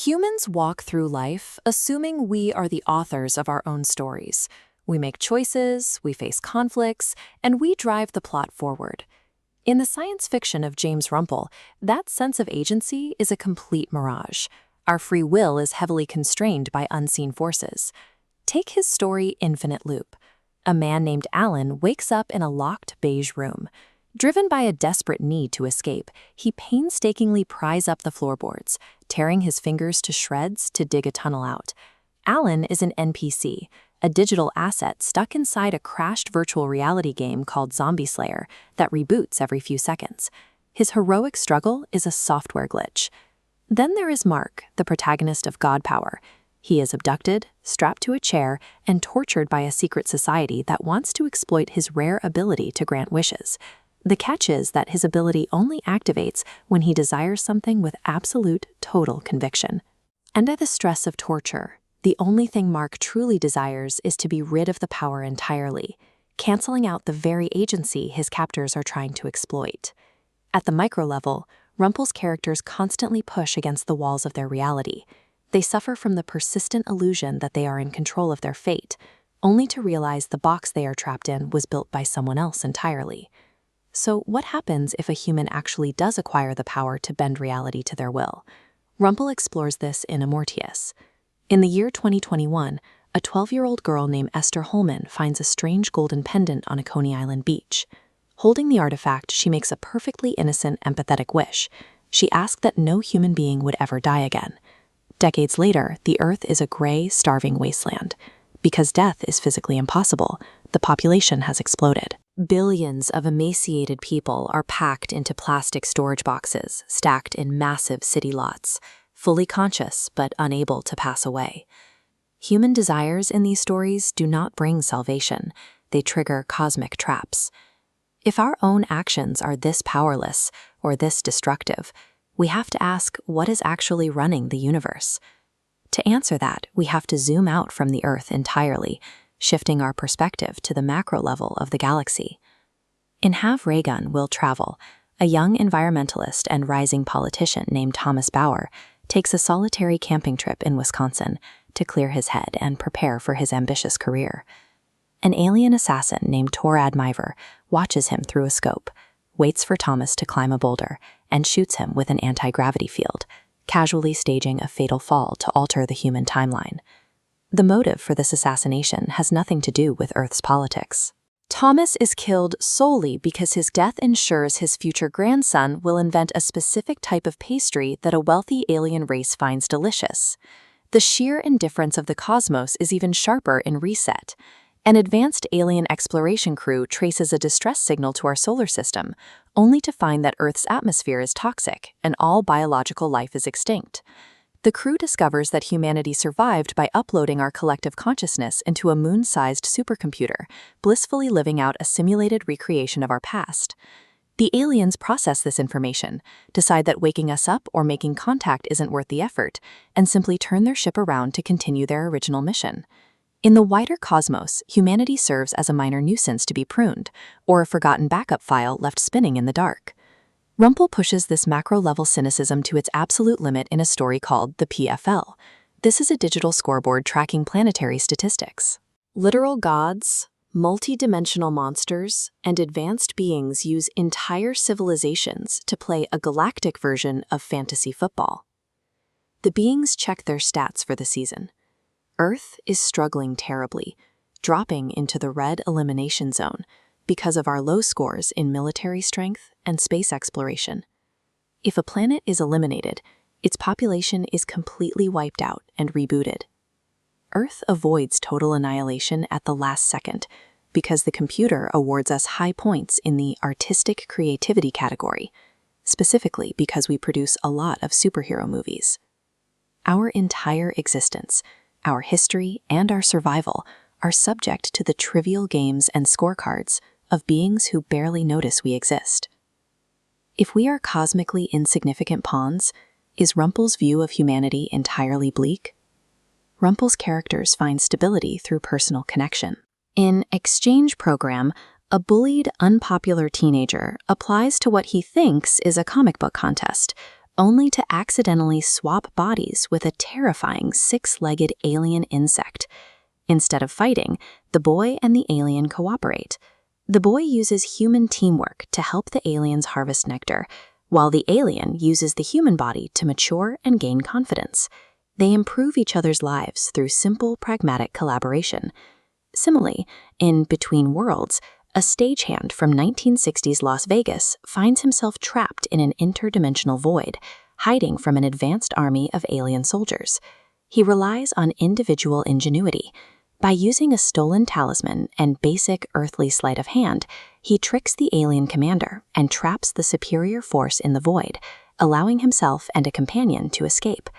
Humans walk through life assuming we are the authors of our own stories. We make choices, we face conflicts, and we drive the plot forward. In the science fiction of James Rumpel, that sense of agency is a complete mirage. Our free will is heavily constrained by unseen forces. Take his story Infinite Loop. A man named Alan wakes up in a locked beige room. Driven by a desperate need to escape, he painstakingly pries up the floorboards, tearing his fingers to shreds to dig a tunnel out. Alan is an NPC, a digital asset stuck inside a crashed virtual reality game called Zombie Slayer that reboots every few seconds. His heroic struggle is a software glitch. Then there is Mark, the protagonist of God Power. He is abducted, strapped to a chair, and tortured by a secret society that wants to exploit his rare ability to grant wishes. The catch is that his ability only activates when he desires something with absolute, total conviction. Under the stress of torture, the only thing Mark truly desires is to be rid of the power entirely, canceling out the very agency his captors are trying to exploit. At the micro level, Rumpel's characters constantly push against the walls of their reality. They suffer from the persistent illusion that they are in control of their fate, only to realize the box they are trapped in was built by someone else entirely. So what happens if a human actually does acquire the power to bend reality to their will? Rumpel explores this in Amortius. In the year 2021, a 12-year-old girl named Esther Holman finds a strange golden pendant on a Coney Island beach. Holding the artifact, she makes a perfectly innocent, empathetic wish. She asked that no human being would ever die again. Decades later, the Earth is a gray, starving wasteland. Because death is physically impossible, the population has exploded. Billions of emaciated people are packed into plastic storage boxes, stacked in massive city lots, fully conscious but unable to pass away. Human desires in these stories do not bring salvation. They trigger cosmic traps. If our own actions are this powerless or this destructive, we have to ask what is actually running the universe. To answer that, we have to zoom out from the Earth entirely, shifting our perspective to the macro level of the galaxy. In Have Raygun Will Travel, a young environmentalist and rising politician named Thomas Bauer takes a solitary camping trip in Wisconsin to clear his head and prepare for his ambitious career. An alien assassin named Torad Miver watches him through a scope, waits for Thomas to climb a boulder, and shoots him with an anti-gravity field, casually staging a fatal fall to alter the human timeline. The motive for this assassination has nothing to do with Earth's politics. Thomas is killed solely because his death ensures his future grandson will invent a specific type of pastry that a wealthy alien race finds delicious. The sheer indifference of the cosmos is even sharper in Reset. An advanced alien exploration crew traces a distress signal to our solar system, only to find that Earth's atmosphere is toxic and all biological life is extinct. The crew discovers that humanity survived by uploading our collective consciousness into a moon-sized supercomputer, blissfully living out a simulated recreation of our past. The aliens process this information, decide that waking us up or making contact isn't worth the effort, and simply turn their ship around to continue their original mission. In the wider cosmos, humanity serves as a minor nuisance to be pruned, or a forgotten backup file left spinning in the dark. Rumpel pushes this macro-level cynicism to its absolute limit in a story called The PFL. This is a digital scoreboard tracking planetary statistics. Literal gods, multi-dimensional monsters, and advanced beings use entire civilizations to play a galactic version of fantasy football. The beings check their stats for the season. Earth is struggling terribly, dropping into the red elimination zone because of our low scores in military strength and space exploration. If a planet is eliminated, its population is completely wiped out and rebooted. Earth avoids total annihilation at the last second because the computer awards us high points in the artistic creativity category, specifically because we produce a lot of superhero movies. Our entire existence, our history, and our survival are subject to the trivial games and scorecards of beings who barely notice we exist. If we are cosmically insignificant pawns, is Rumpel's view of humanity entirely bleak? Rumpel's characters find stability through personal connection. In Exchange Program, a bullied, unpopular teenager applies to what he thinks is a comic book contest, only to accidentally swap bodies with a terrifying six-legged alien insect. Instead of fighting, the boy and the alien cooperate. The boy uses human teamwork to help the aliens harvest nectar, while the alien uses the human body to mature and gain confidence. They improve each other's lives through simple, pragmatic collaboration. Similarly, in Between Worlds, a stagehand from 1960s Las Vegas finds himself trapped in an interdimensional void, hiding from an advanced army of alien soldiers. He relies on individual ingenuity. By using a stolen talisman and basic earthly sleight of hand, he tricks the alien commander and traps the superior force in the void, allowing himself and a companion to escape.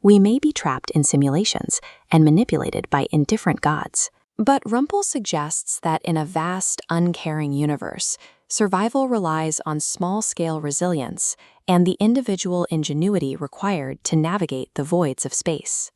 We may be trapped in simulations and manipulated by indifferent gods. But Rumpel suggests that in a vast, uncaring universe, survival relies on small-scale resilience and the individual ingenuity required to navigate the voids of space.